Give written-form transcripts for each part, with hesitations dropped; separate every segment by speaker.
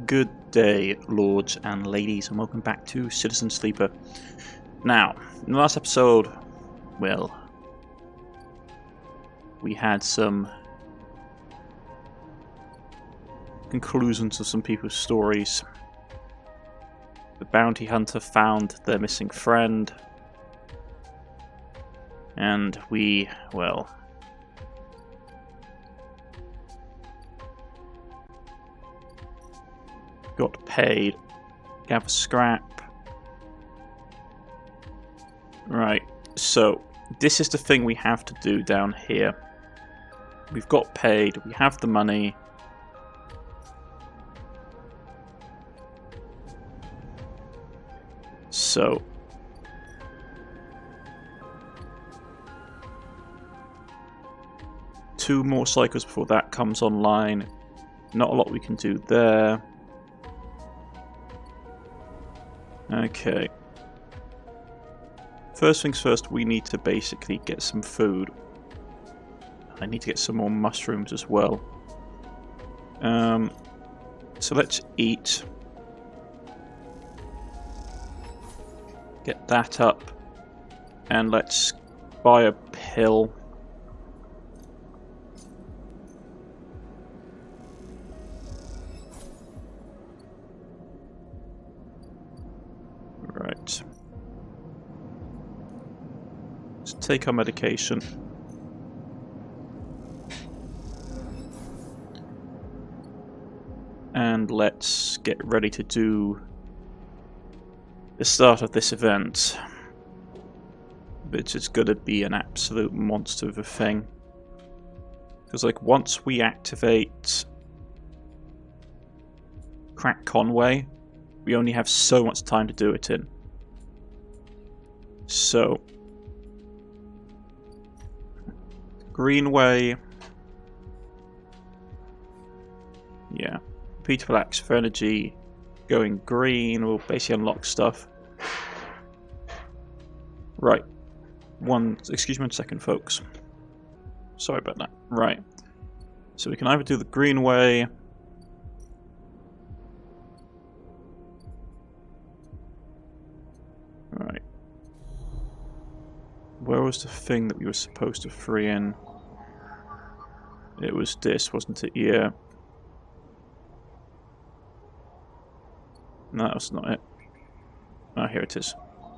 Speaker 1: Good day, lords and ladies, and welcome back to Citizen Sleeper. Now, in the last episode, well, we had some conclusions of some people's stories. The bounty hunter found their missing friend, and we, well, got paid, gather scrap. Right, so this is the thing we have to do down here. We've got paid, we have the money. So two more cycles before that comes online. Not a lot we can do there. Okay. First things first, we need to basically get some food. I need to get some more mushrooms as well. So let's eat. Get that up. And let's buy a pill. Right. Let's take our medication. And let's get ready to do the start of this event. Which is gonna be an absolute monster of a thing. Because like once we activate Crack Conway, we only have so much time to do it in. So Greenway. Yeah. Repeatable axe for energy. Going green will basically unlock stuff. Right. Excuse me 1 second, folks. Sorry about that. Right. So we can either do the Greenway. Right. Where was the thing that we were supposed to free in? It was this, wasn't it? Yeah. No, that's not it. Oh, here it is.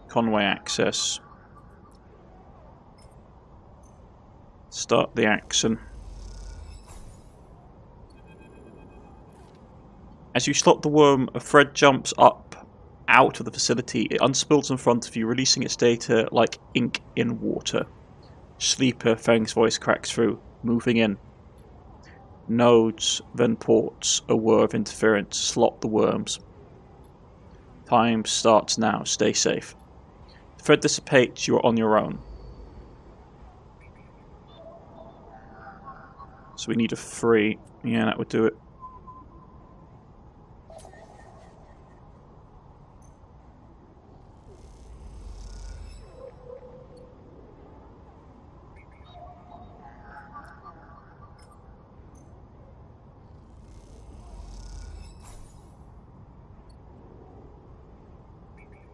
Speaker 1: Conway access. Start the action. As you slot the worm, a thread jumps up out of the facility. It unspools in front of you, releasing its data like ink in water. Sleeper, Fang's voice cracks through, moving in. Nodes, then ports, a whir of interference, slot the worms. Time starts now, stay safe. The thread dissipates, you are on your own. So we need a 3. Yeah, that would do it.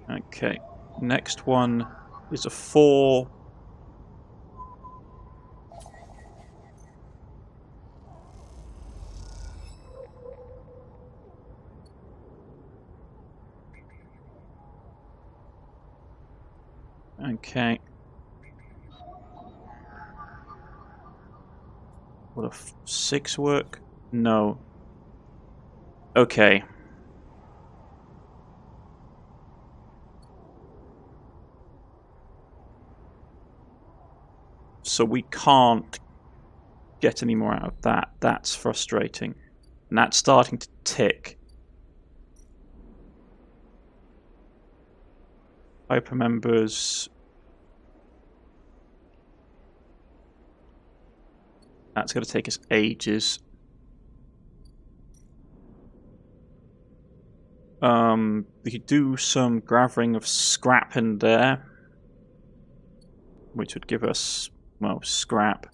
Speaker 1: Okay, next one is a 4. Okay. Will a 6 work? No. Okay. So we can't get any more out of that. That's frustrating. And that's starting to tick. Hyper members. That's going to take us ages. We could do some gathering of scrap in there, which would give us, well, scrap.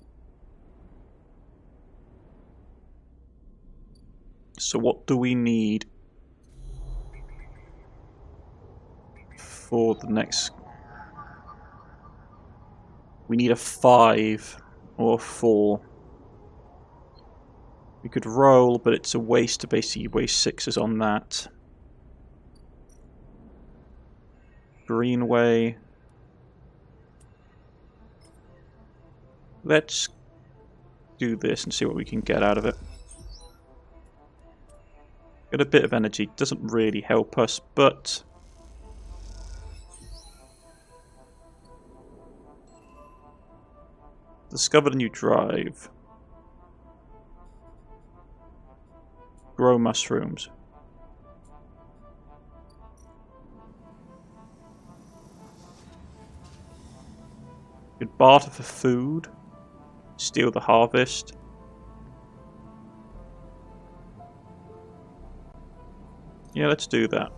Speaker 1: So what do we need for the next... We need a 5 or a 4. We could roll, but it's a waste to basically waste 6s on that. Greenway. Let's do this and see what we can get out of it. Get a bit of energy. Doesn't really help us, but... Discovered a new drive. Grow mushrooms. Could barter for food. Steal the harvest. Yeah, let's do that.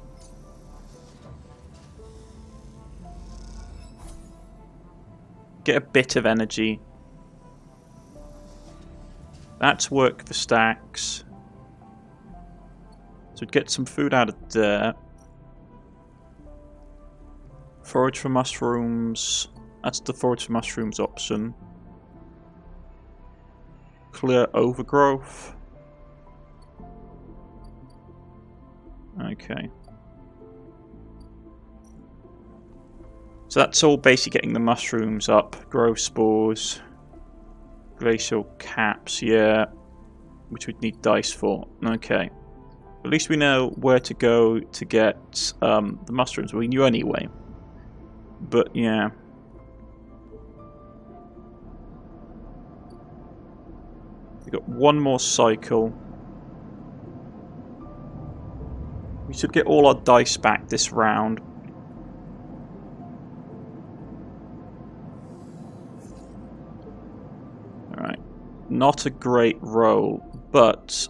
Speaker 1: Get a bit of energy. That's work for stacks. So get some food out of there. Forage for mushrooms. That's the forage for mushrooms option. Clear overgrowth. Okay. So that's all basically getting the mushrooms up. Grow spores. Glacial caps, yeah. Which we'd need dice for. Okay. At least we know where to go to get the mushrooms. We knew anyway. But yeah. We've got one more cycle. We should get all our dice back this round. Alright. Not a great roll, but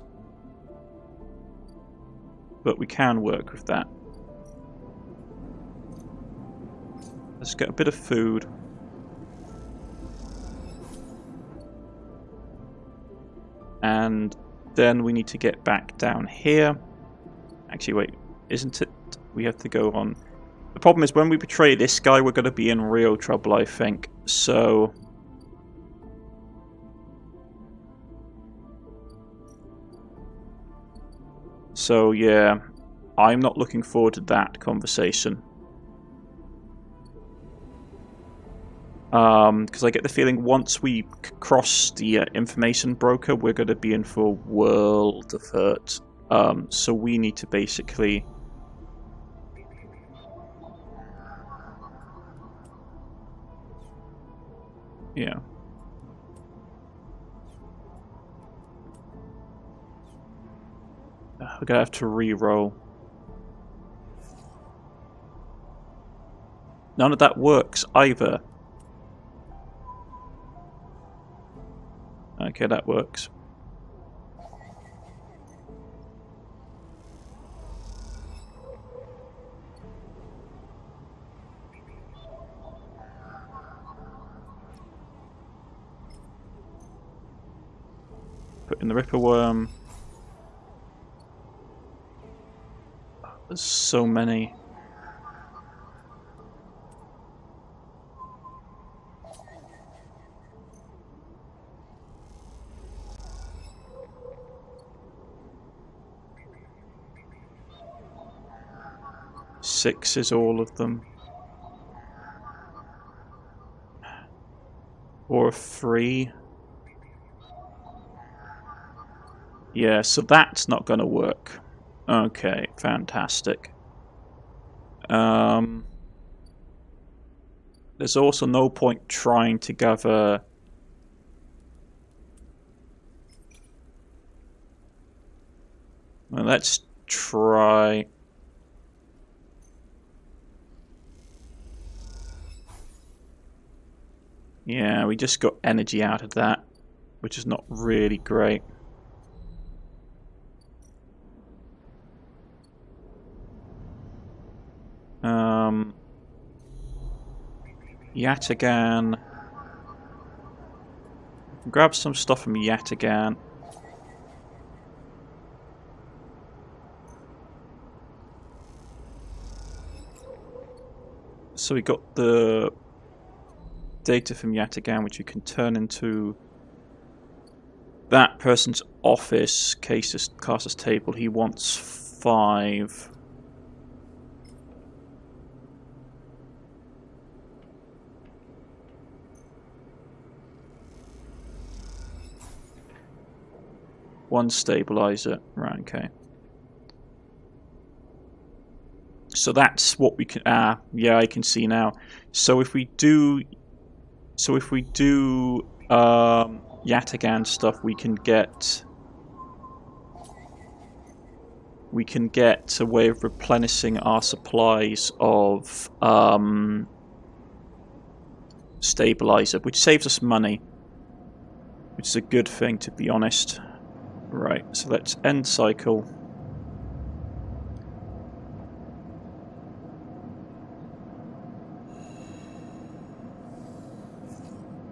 Speaker 1: we can work with that. Let's get a bit of food. And then we need to get back down here. Actually, wait, isn't it? We have to go on. The problem is when we betray this guy, we're going to be in real trouble, I think. So... yeah, I'm not looking forward to that conversation. Because I get the feeling once we cross the information broker, we're going to be in for a world of hurt. So we need to basically... Yeah. We're going to have to re-roll. None of that works either. Okay, that works. Put in the Ripper Worm. There's so many. Six is all of them. Or 3. Yeah, so that's not going to work. Okay, fantastic. There's also no point trying to gather... Well, let's try... Yeah, we just got energy out of that, which is not really great. Yataghan. Grab some stuff from Yataghan. So we got the data from Yatagan, which you can turn into that person's office, caster's table. He wants 5. One stabilizer. Right, okay. So that's what we can... yeah, I can see now. So if we do... Yatagan stuff, we can get a way of replenishing our supplies of stabilizer, which saves us money, which is a good thing, to be honest. Right, so let's end cycle.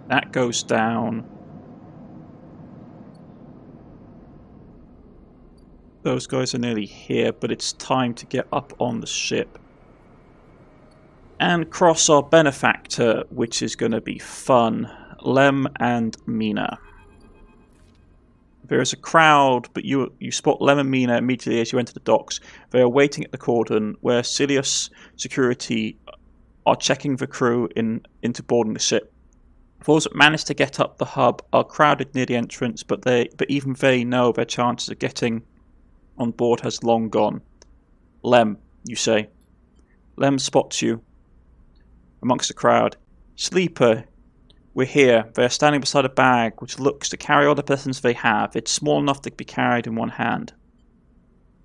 Speaker 1: That goes down. Those guys are nearly here, but it's time to get up on the ship and cross our benefactor, which is going to be fun. Lem and Mina. There is a crowd, but you spot Lem and Mina immediately as you enter the docks. They are waiting at the cordon, where Silius security are checking the crew into boarding the ship. Those that manage to get up the hub are crowded near the entrance, but even they know their chances of getting on board has long gone. Lem, you say. Lem spots you amongst the crowd. Sleeper, we're here. They are standing beside a bag which looks to carry all the possessions they have. It's small enough to be carried in one hand.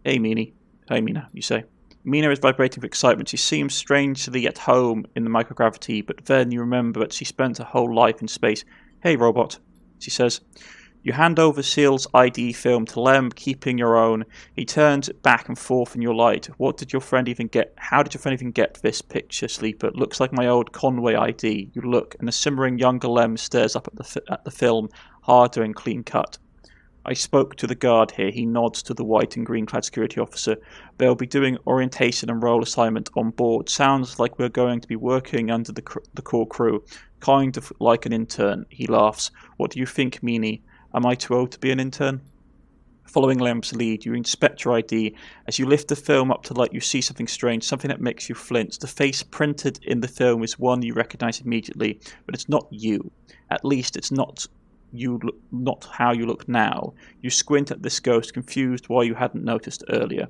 Speaker 1: Hey, Mina, you say. Mina is vibrating with excitement. She seems strangely at home in the microgravity, but then you remember that she spent her whole life in space. Hey, robot, she says. You hand over Seal's ID film to Lem, keeping your own. He turns it back and forth in your light. What did your friend even get? How did your friend even get this picture, Sleeper? Looks like my old Conway ID. You look, and the simmering younger Lem stares up at the film, harder and clean cut. I spoke to the guard here. He nods to the white and green clad security officer. They'll be doing orientation and role assignment on board. Sounds like we're going to be working under the core crew. Kind of like an intern. He laughs. What do you think, Meanie? Am I too old to be an intern? Following Lem's lead, you inspect your ID. As you lift the film up to light, you see something strange, something that makes you flinch. The face printed in the film is one you recognize immediately, but it's not you. At least it's not how you look now. You squint at this ghost, confused why you hadn't noticed earlier.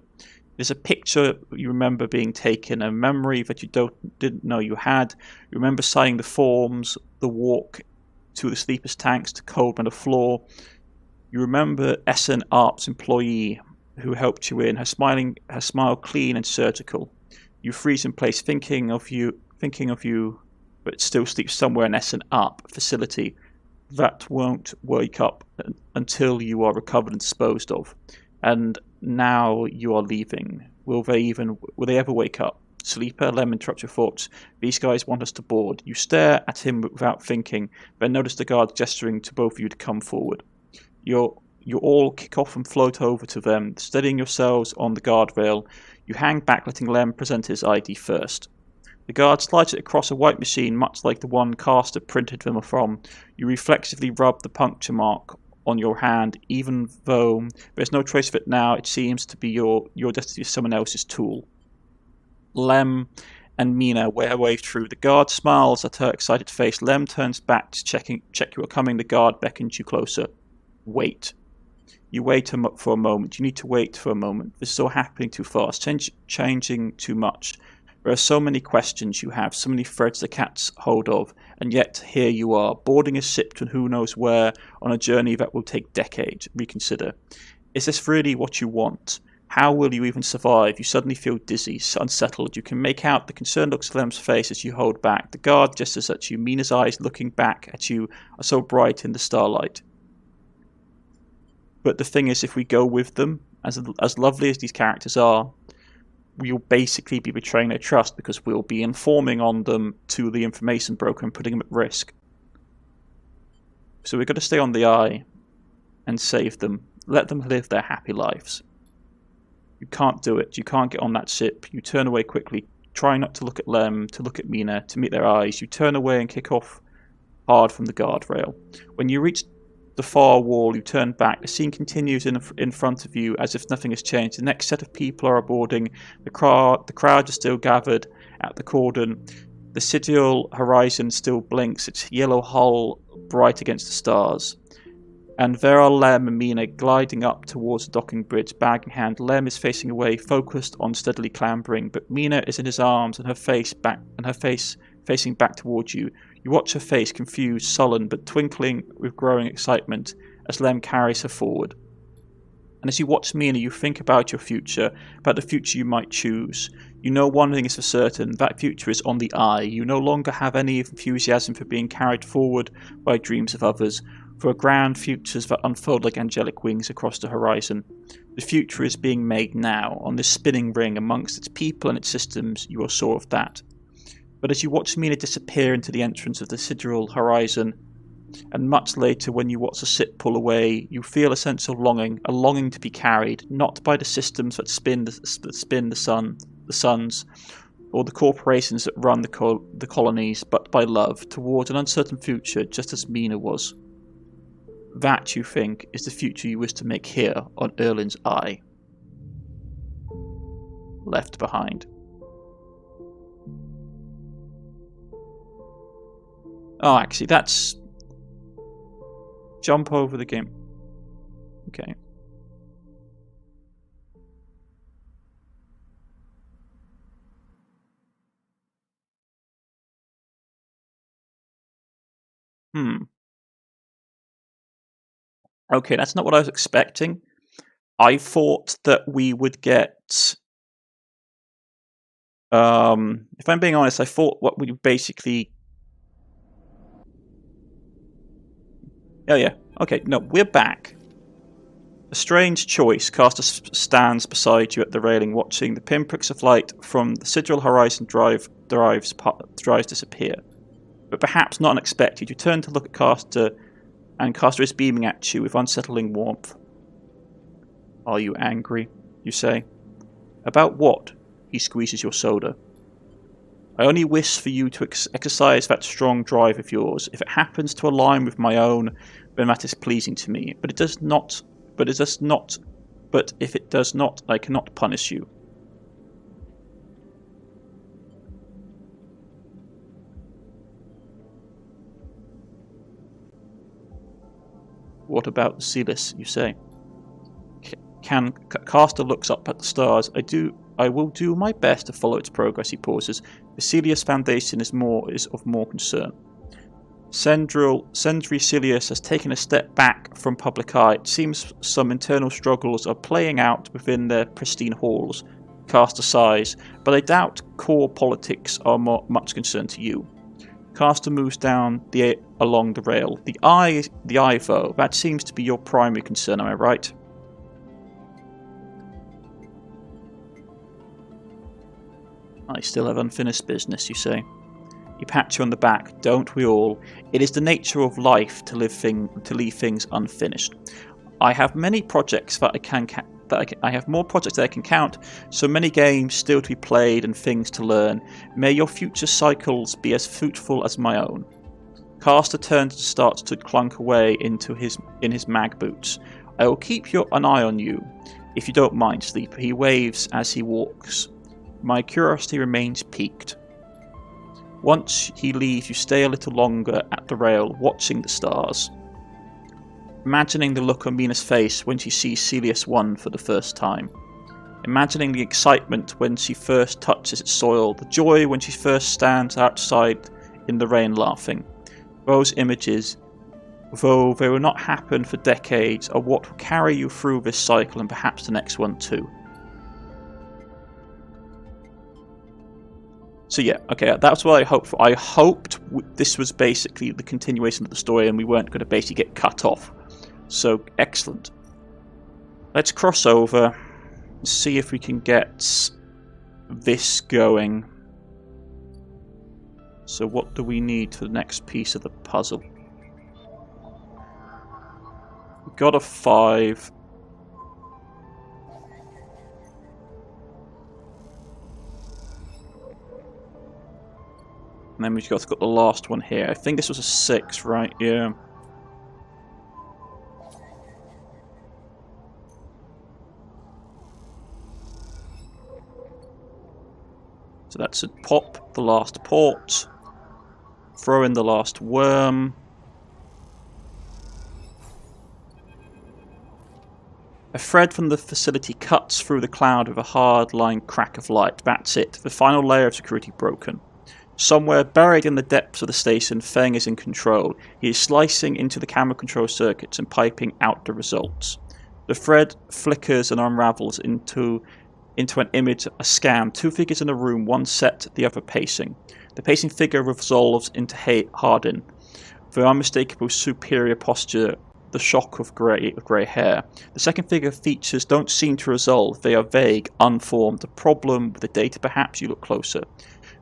Speaker 1: There's a picture you remember being taken, a memory that you didn't know you had. You remember signing the forms, the walk to the sleeper's tanks, to cold on the floor. You remember Essen Arp's employee who helped you in, her smile clean and surgical. You freeze in place, thinking of you, but still sleep somewhere in Essen Arp facility. That won't wake up until you are recovered and disposed of. And now you are leaving. Will they ever wake up? Sleeper, Lem interrupts your thoughts. These guys want us to board. You stare at him without thinking, then notice the guard gesturing to both of you to come forward. You all kick off and float over to them, steadying yourselves on the guardrail. You hang back, letting Lem present his ID first. The guard slides it across a white machine, much like the one Caster printed them from. You reflexively rub the puncture mark on your hand, even though there's no trace of it now. It seems to be your destiny as someone else's tool. Lem and Mina wave through. The guard smiles at her excited face. Lem turns back to check you are coming. The guard beckons you closer. Wait. You wait for a moment. You need to wait for a moment. This is all happening too fast, changing too much. There are so many questions you have, so many threads the cat's hold of, and yet here you are, boarding a ship to who knows where, on a journey that will take decades. Reconsider. Is this really what you want? How will you even survive? You suddenly feel dizzy, unsettled. You can make out the concerned looks of Lem's face as you hold back. The guard gestures at you. Mina's eyes looking back at you are so bright in the starlight. But the thing is, if we go with them, as lovely as these characters are, we'll basically be betraying their trust because we'll be informing on them to the information broker and putting them at risk. So we've got to stay on the eye and save them. Let them live their happy lives. You can't do it. You can't get on that ship. You turn away quickly, try not to look at Lem, to look at Mina, to meet their eyes. You turn away and kick off hard from the guardrail. When you reach the far wall, you turn back. The scene continues in front of you as if nothing has changed. The next set of people are boarding. The crowd is still gathered at the cordon. The sidereal horizon still blinks, its yellow hull bright against the stars. And there are Lem and Mina gliding up towards the docking bridge, bag in hand. Lem is facing away, focused on steadily clambering, but Mina is in his arms and her face facing back towards you. You watch her face, confused, sullen, but twinkling with growing excitement as Lem carries her forward. And as you watch Mina, you think about your future, about the future you might choose. You know one thing is for certain, that future is on the eye. You no longer have any enthusiasm for being carried forward by dreams of others, for grand futures that unfold like angelic wings across the horizon. The future is being made now, on this spinning ring amongst its people and its systems. You are sure of that. But as you watch Mina disappear into the entrance of the sidereal horizon, and much later when you watch the ship pull away, you feel a sense of longing, a longing to be carried, not by the systems that spin the suns, or the corporations that run the colonies, but by love, towards an uncertain future, just as Mina was. That, you think, is the future you wish to make here on Erlin's Eye. Left behind. Oh, actually, that's... Jump over the game. Okay. Okay, that's not what I was expecting. I thought that we would get... if I'm being honest, I thought what we basically... Oh yeah, okay, no, we're back. A strange choice. Caster stands beside you at the railing, watching the pinpricks of light from the sidereal horizon drives disappear. But perhaps not unexpected, you turn to look at Caster, and Caster is beaming at you with unsettling warmth. Are you angry? You say. About what? He squeezes your soda. I only wish for you to exercise that strong drive of yours. If it happens to align with my own, then that is pleasing to me. But if it does not, I cannot punish you. What about the Celis, you say? Caster looks up at the stars. I will do my best to follow its progress, he pauses. The Celius Foundation is of more concern. Sendri Celius has taken a step back from public eye. It seems some internal struggles are playing out within their pristine halls. Caster sighs, but I doubt core politics are much concern to you. Caster moves down along the rail. The eye though, that seems to be your primary concern, am I right? I still have unfinished business, you say. You pat you on the back. Don't we all? It is the nature of life to leave things unfinished. I have many projects that I have more projects that I can count, so many games still to be played and things to learn. May your future cycles be as fruitful as my own. Caster turns and starts to clunk away in his mag boots. I will keep an eye on you, if you don't mind, Sleeper. He waves as he walks. My curiosity remains piqued. Once he leaves, you stay a little longer at the rail, watching the stars. Imagining the look on Mina's face when she sees Celius 1 for the first time. Imagining the excitement when she first touches its soil, the joy when she first stands outside in the rain laughing. Those images, though they will not happen for decades, are what will carry you through this cycle and perhaps the next one too. So yeah, okay, that's what I hoped for. I hoped this was basically the continuation of the story and we weren't going to basically get cut off. So, excellent. Let's cross over and see if we can get this going. So what do we need for the next piece of the puzzle? We've got a 5. And then we've got the last one here. I think this was a 6, right? Yeah. So that's a pop, the last port. Throw in the last worm. A thread from the facility cuts through the cloud with a hard-line crack of light. That's it. The final layer of security broken. Somewhere buried in the depths of the station, Feng is in control. He is slicing into the camera control circuits and piping out the results. The thread flickers and unravels into an image, a scan. 2 figures in a room, one set, the other pacing. The pacing figure resolves into Hardin. The unmistakable superior posture, the shock of grey hair. The second figure features don't seem to resolve. They are vague, unformed. The problem with the data, perhaps you look closer.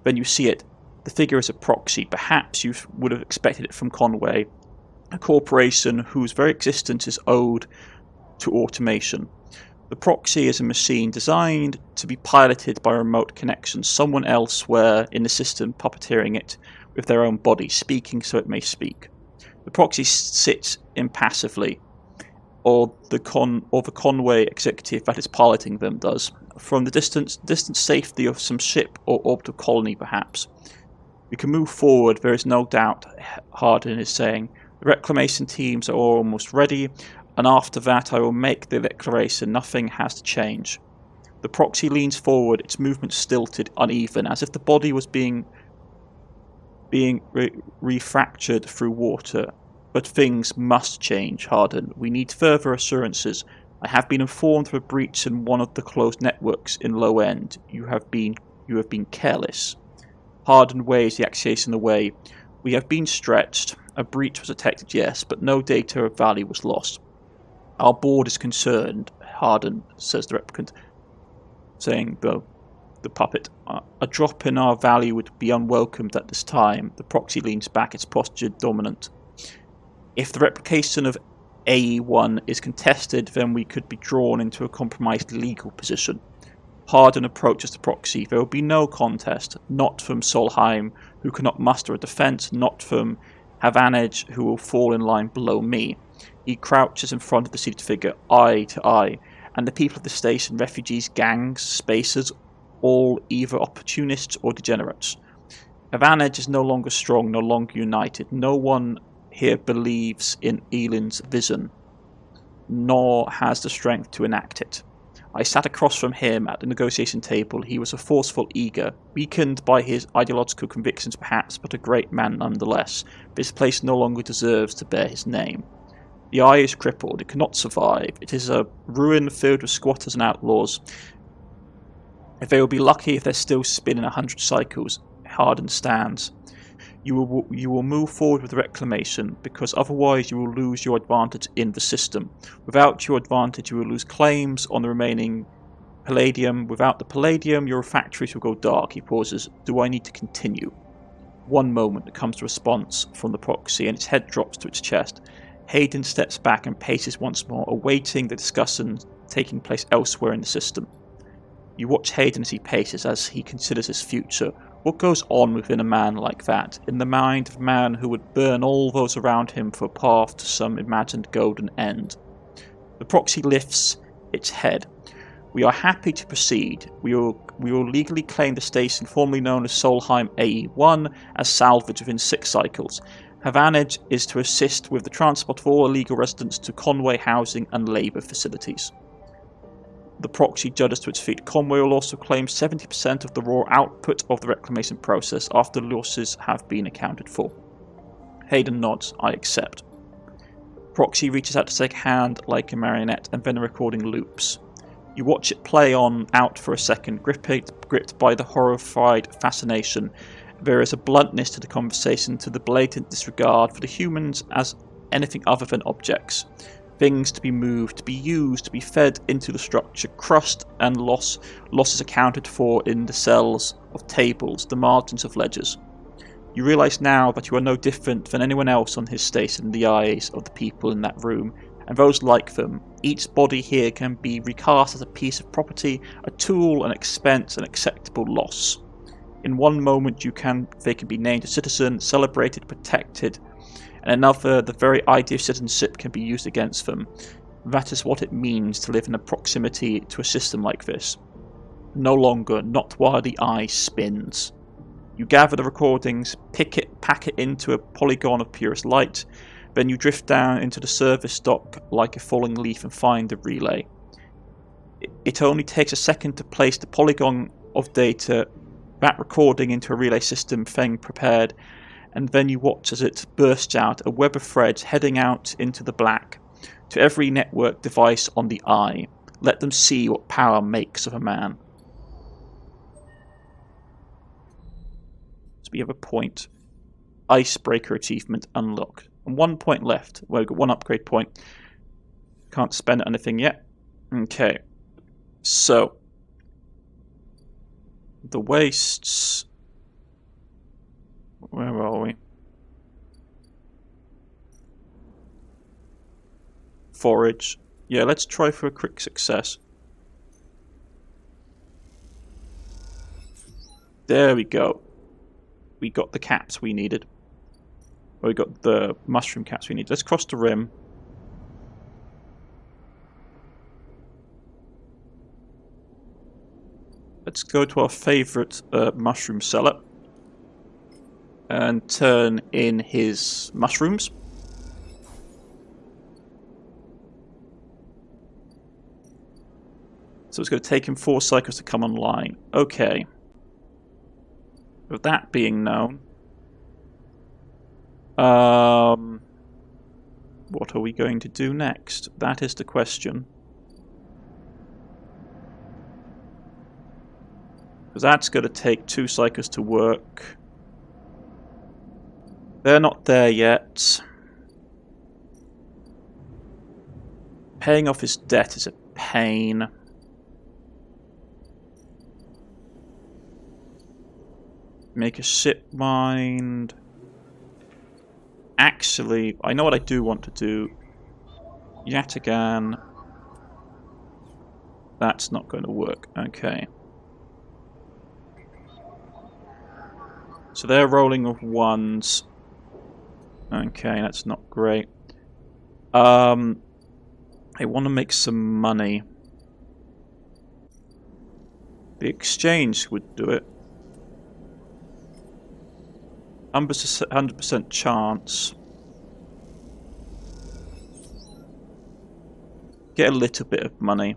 Speaker 1: Then you see it. The figure is a proxy. Perhaps you would have expected it from Conway, a corporation whose very existence is owed to automation. The proxy is a machine designed to be piloted by remote connection, someone elsewhere in the system puppeteering it with their own body, speaking so it may speak. The proxy sits impassively, or the Conway executive that is piloting them does, from the distant safety of some ship or orbital colony perhaps. We can move forward, there is no doubt, Hardin is saying. The reclamation teams are almost ready, and after that I will make the declaration. Nothing has to change. The proxy leans forward, its movement stilted, uneven, as if the body was being refractured through water. But things must change, Hardin. We need further assurances. I have been informed of a breach in one of the closed networks in Low End. You have been careless. Hardin waves the accusation away. We have been stretched. A breach was detected, yes, but no data of value was lost. Our board is concerned, Hardin, says the replicant, saying the puppet. A drop in our value would be unwelcomed at this time. The proxy leans back, its posture dominant. If the replication of AE1 is contested, then we could be drawn into a compromised legal position. Hardin approaches the proxy. There will be no contest, not from Solheim, who cannot muster a defence, not from Havanage, who will fall in line below me. He crouches in front of the seated figure, eye to eye, and the people of the station, refugees, gangs, spacers, all either opportunists or degenerates. Havanage is no longer strong, no longer united. No one here believes in Erlin's vision, nor has the strength to enact it. I sat across from him at the negotiation table. He was a forceful, eager, weakened by his ideological convictions perhaps, but a great man nonetheless. This place no longer deserves to bear his name. The eye is crippled, it cannot survive. It is a ruin filled with squatters and outlaws. If they will be lucky if they're still spinning 100 cycles, Hardin stands. You will move forward with reclamation, because otherwise you will lose your advantage in the system. Without your advantage you will lose claims on the remaining palladium. Without the palladium your factories will go dark. He pauses. Do I need to continue? One moment comes the response from the proxy, and its head drops to its chest. Hayden steps back and paces once more, awaiting the discussion taking place elsewhere in the system. You watch Hayden as he paces, as he considers his future. What goes on within a man like that, in the mind of a man who would burn all those around him for a path to some imagined golden end? The proxy lifts its head. We are happy to proceed. We will legally claim the station formerly known as Solheim AE1 as salvage within 6 cycles. Havanage is to assist with the transport of all illegal residents to Conway housing and labour facilities. The proxy judders to its feet. Conway will also claim 70% of the raw output of the reclamation process after losses have been accounted for. Hayden nods. I accept. Proxy reaches out to take a hand like a marionette, and then the recording loops. You watch it play out for a second, gripped by the horrified fascination. There is a bluntness to the conversation, to the blatant disregard for the humans as anything other than objects. Things to be moved, to be used, to be fed into the structure, crust and losses accounted for in the cells of tables, the margins of ledgers. You realise now that you are no different than anyone else on his station in the eyes of the people in that room, and those like them. Each body here can be recast as a piece of property, a tool, an expense, an acceptable loss. In one moment they can be named a citizen, celebrated, protected, and another, the very idea of citizenship can be used against them. That is what it means to live in a proximity to a system like this. No longer, not while the eye spins. You gather the recordings, pack it into a polygon of purest light, then you drift down into the service dock like a falling leaf and find the relay. It only takes a second to place the polygon of data, that recording, into a relay system thing prepared, and then you watch as it bursts out, a web of threads heading out into the black, to every network device on the eye. Let them see what power makes of a man. So we have a point. Icebreaker achievement unlocked. And 1 point left. Well, we've got 1 upgrade point. Can't spend anything yet. Okay. So. The wastes. Where are we? Forage. Yeah, let's try for a quick success. There we go. We got the caps we needed. Or we got the mushroom caps we need. Let's cross the rim. Let's go to our favourite mushroom seller. And turn in his mushrooms. So it's going to take him 4 cycles to come online. Okay. With that being known, what are we going to do next? That is the question. Because that's going to take 2 cycles to work. They're not there yet. Paying off his debt is a pain. Make a ship mind. Actually, I know what I do want to do. Yatagan. That's not going to work. Okay. So they're rolling with 1s. Okay, that's not great. I want to make some money. The exchange would do it. 100% chance. Get a little bit of money.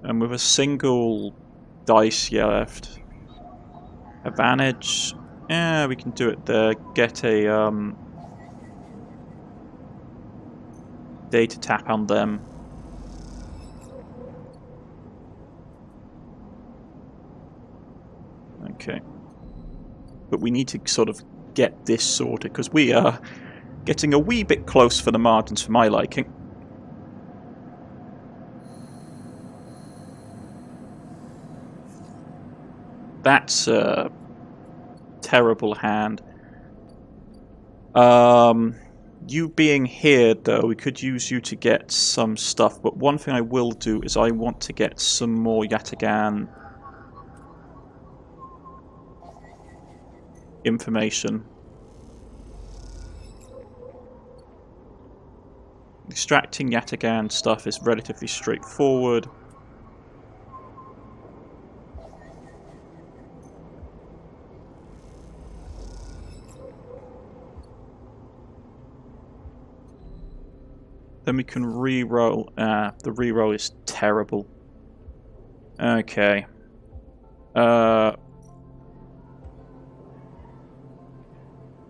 Speaker 1: And with a single dice left. Advantage. Yeah, we can do it there. Get a data tap on them. Okay. But we need to sort of get this sorted, because we are getting a wee bit close for the margins for my liking. That's a terrible hand. You being here, though, we could use you to get some stuff. But one thing I will do is I want to get some more Yatagan information. Extracting Yatagan stuff is relatively straightforward. Then we can re-roll. The re-roll is terrible. Okay.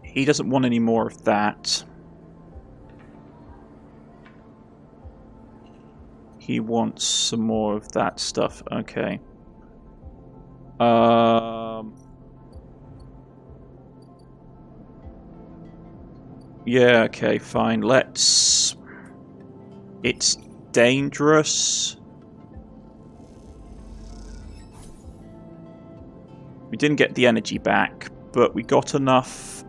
Speaker 1: He doesn't want any more of that. He wants some more of that stuff. Okay. Yeah, okay, fine. Let's... It's dangerous. We didn't get the energy back, but we got enough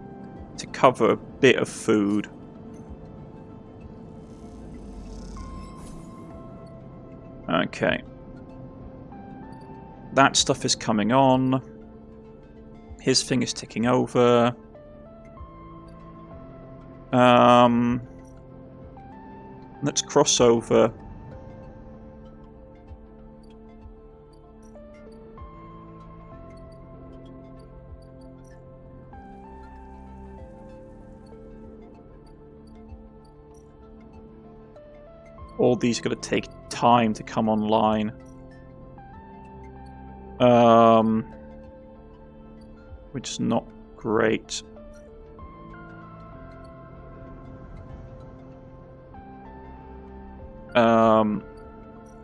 Speaker 1: to cover a bit of food. Okay. That stuff is coming on. His thing is ticking over. Let's cross over. All these are going to take time to come online. Which is not great.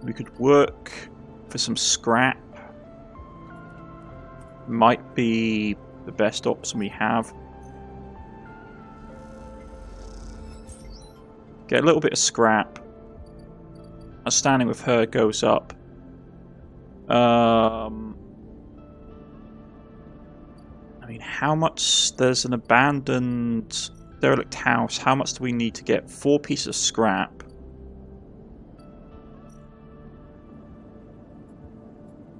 Speaker 1: We could work for some scrap. Might be the best option we have. Get a little bit of scrap. Our standing with her goes up. I mean, how much? There's an abandoned derelict house. How much do we need to get? 4 pieces of scrap.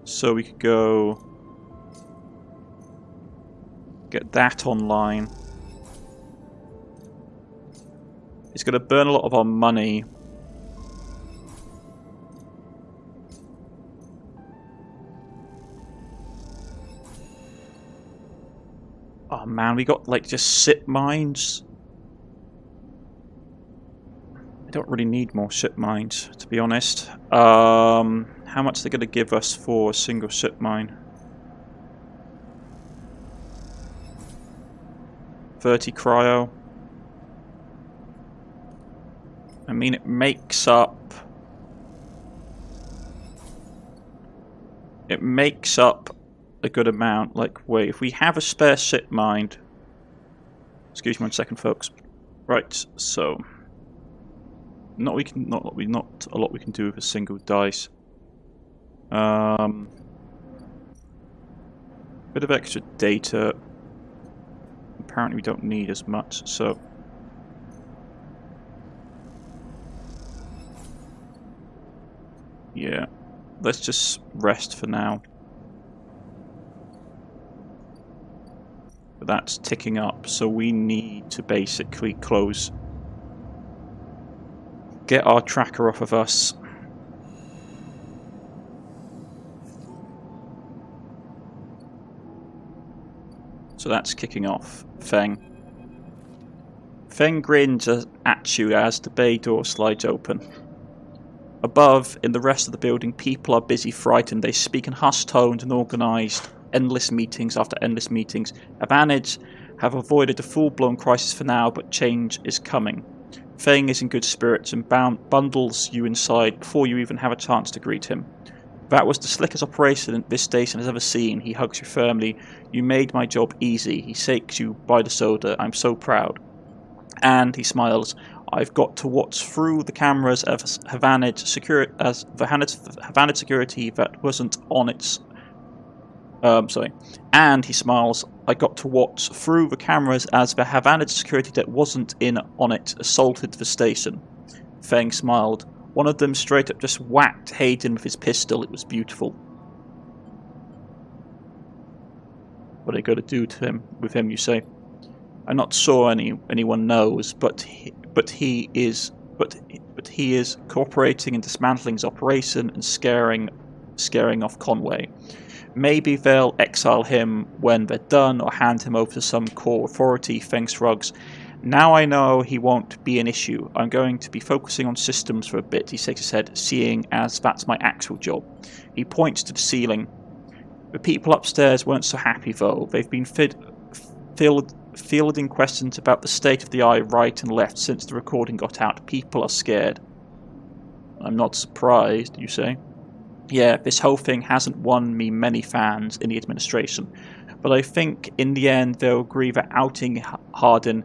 Speaker 1: So we could go get that online. It's going to burn a lot of our money. Oh man, we got like just ship mines. I don't really need more ship mines, to be honest. How much are they going to give us for a single ship mine? 30 cryo. I mean, it makes up... It makes up a good amount. Like, wait, if we have a spare ship mine... Excuse me 1 second, folks. Right, so... Not a lot we can do with a single dice. Bit of extra data. Apparently we don't need as much, so... Yeah, let's just rest for now. But that's ticking up, so we need to basically close... Get our tracker off of us. So that's kicking off. Feng. Feng grins at you as the bay door slides open. Above, in the rest of the building, people are busy, frightened. They speak in hushed tones and organised endless meetings after endless meetings. Abanids have avoided a full-blown crisis for now, but change is coming. Feng is in good spirits and bundles you inside before you even have a chance to greet him. That was the slickest operation this station has ever seen. He hugs you firmly. You made my job easy. He shakes you by the shoulder. I'm so proud. And he smiles. I've got to watch through the cameras of Havanid security that wasn't on its... And he smiles. I got to watch through the cameras as the Havanid security that wasn't in on it assaulted the station. Feng smiled. One of them straight up just whacked Hayden with his pistol. It was beautiful. What are they going to do to him? With him, you say? I'm not sure anyone knows, but he is cooperating in dismantling his operation and scaring off Conway. Maybe they'll exile him when they're done, or hand him over to some core authority. Feng shrugs. Now I know he won't be an issue. I'm going to be focusing on systems for a bit, he shakes his head, seeing as that's my actual job. He points to the ceiling. The people upstairs weren't so happy though. They've been fielding questions about the state of the eye right and left since the recording got out. People are scared. I'm not surprised, you say. Yeah, this whole thing hasn't won me many fans in the administration, but I think in the end they'll agree that outing Hardin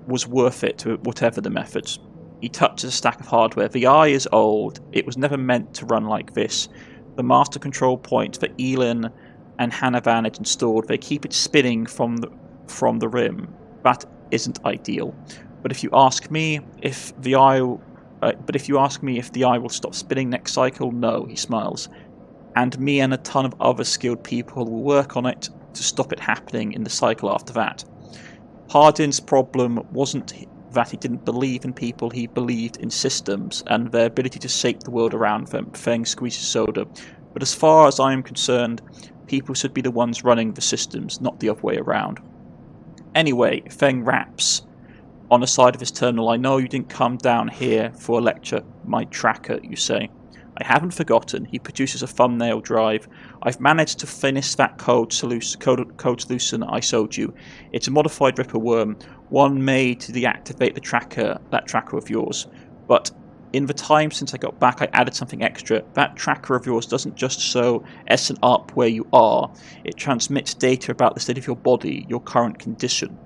Speaker 1: was worth it, whatever the methods. He touches a stack of hardware. The eye is old. It was never meant to run like this. The master control point that Erlin and Hanavan had installed, they keep it spinning from the rim. That isn't ideal. But if you ask me, if the eye but if you ask me if the eye will stop spinning next cycle, no, he smiles. And me and a ton of other skilled people will work on it to stop it happening in the cycle after that. Hardin's problem wasn't that he didn't believe in people, he believed in systems and their ability to shape the world around them. Feng squeezes soda. But as far as I am concerned, people should be the ones running the systems, not the other way around. Anyway, Feng raps on the side of his terminal. I know you didn't come down here for a lecture, my tracker, you say. I haven't forgotten. He produces a thumbnail drive. I've managed to finish that code solution I showed you. It's a modified Ripper worm, one made to deactivate that tracker of yours. But in the time since I got back, I added something extra. That tracker of yours doesn't just show S and up where you are. It transmits data about the state of your body, your current condition.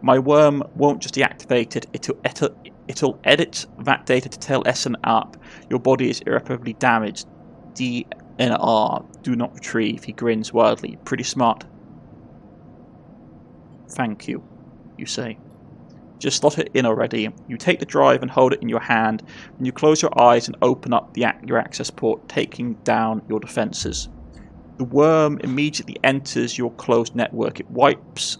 Speaker 1: My worm won't just deactivate it, it'll edit that data to tell S and up your body is irreparably damaged. DNR, do not retrieve. He grins wildly. Pretty smart. Thank you, you say. Just slot it in already. You take the drive and hold it in your hand, and you close your eyes and open up your access port, taking down your defenses. The worm immediately enters your closed network. It whips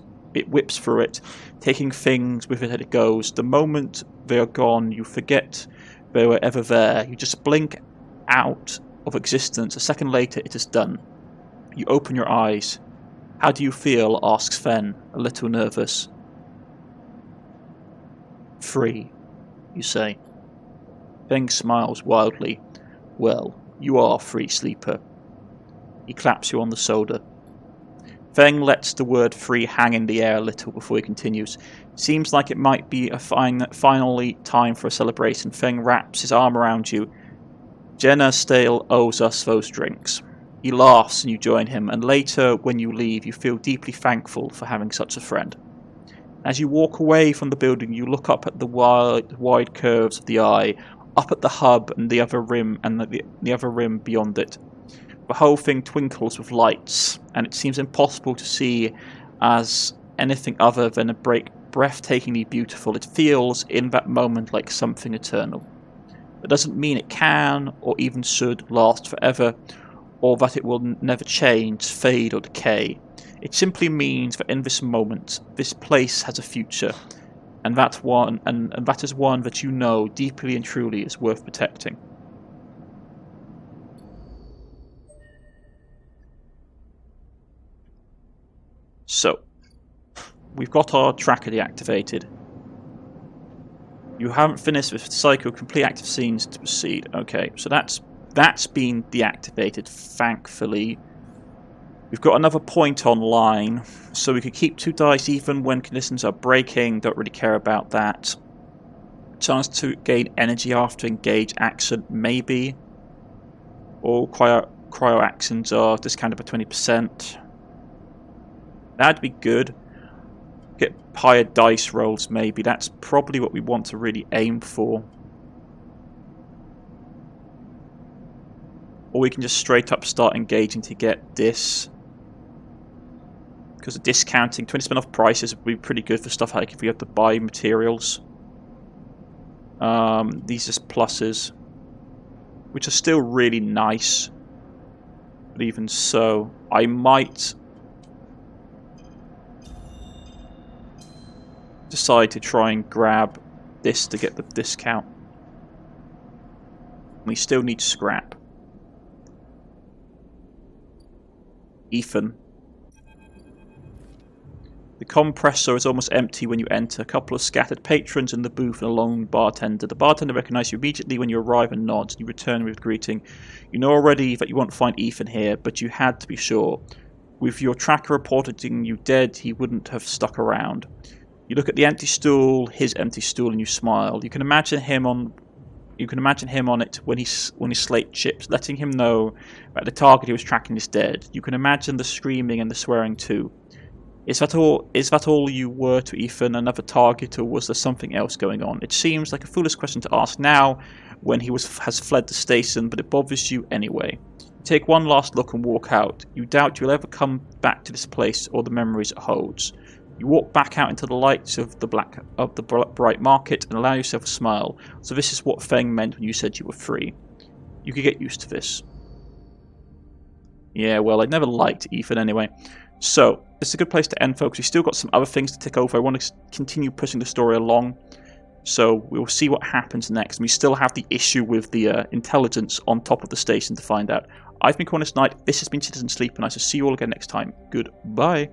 Speaker 1: through it, taking things with it as it goes. The moment they are gone, you forget they were ever there. You just blink out of existence. A second later, it is done. You open your eyes. How do you feel? Asks Fen, a little nervous. Free, you say. Feng smiles wildly. Well, you are free, sleeper. He claps you on the shoulder. Feng lets the word free hang in the air a little before he continues. Seems like it might be finally time for a celebration. Feng wraps his arm around you. Jenna still owes us those drinks. He laughs and you join him, and later, when you leave, you feel deeply thankful for having such a friend. As you walk away from the building, you look up at the wide curves of the eye, up at the hub and the other rim, and the other rim beyond it. The whole thing twinkles with lights, and it seems impossible to see as anything other than breathtakingly beautiful. It feels, in that moment, like something eternal. That doesn't mean it can, or even should, last forever, or that it will never change, fade, or decay. It simply means that in this moment, this place has a future, and that is one that you know deeply and truly is worth protecting. So, we've got our tracker deactivated. You haven't finished with cycle complete active scenes to proceed. Okay, so that's been deactivated, thankfully. We've got another point online, so we can keep 2 dice even when conditions are breaking. Don't really care about that. Chance to gain energy after engage action, maybe. All cryo actions are discounted by 20%. That'd be good. Get higher dice rolls, maybe. That's probably what we want to really aim for. Or we can just straight up start engaging to get this. Because the discounting, 20% off prices would be pretty good for stuff like if we have to buy materials. These are pluses, which are still really nice. But even so, I might decide to try and grab this to get the discount. We still need scrap. Ethan. The compressor is almost empty when you enter. A couple of scattered patrons in the booth and a lone bartender. The bartender recognizes you immediately when you arrive and nods. You return with greeting. You know already that you won't find Ethan here, but you had to be sure. With your tracker reporting you dead, he wouldn't have stuck around. You look at the empty stool, his empty stool, and you smile. You can imagine him on it when he slate chips, letting him know that the target he was tracking is dead. You can imagine the screaming and the swearing too. Is that all you were to Ethan, another target, or was there something else going on? It seems like a foolish question to ask now, when he has fled the station, but it bothers you anyway. You take one last look and walk out. You doubt you'll ever come back to this place or the memories it holds. You walk back out into the lights of the bright market and allow yourself a smile. So this is what Feng meant when you said you were free. You could get used to this. Yeah, well, I never liked Ethan anyway. So, this is a good place to end, folks. We've still got some other things to tick over. I want to continue pushing the story along. So, we'll see what happens next. And we still have the issue with the intelligence on top of the station to find out. I've been Cornish-knight. This has been Citizen Sleep, and I shall see you all again next time. Goodbye.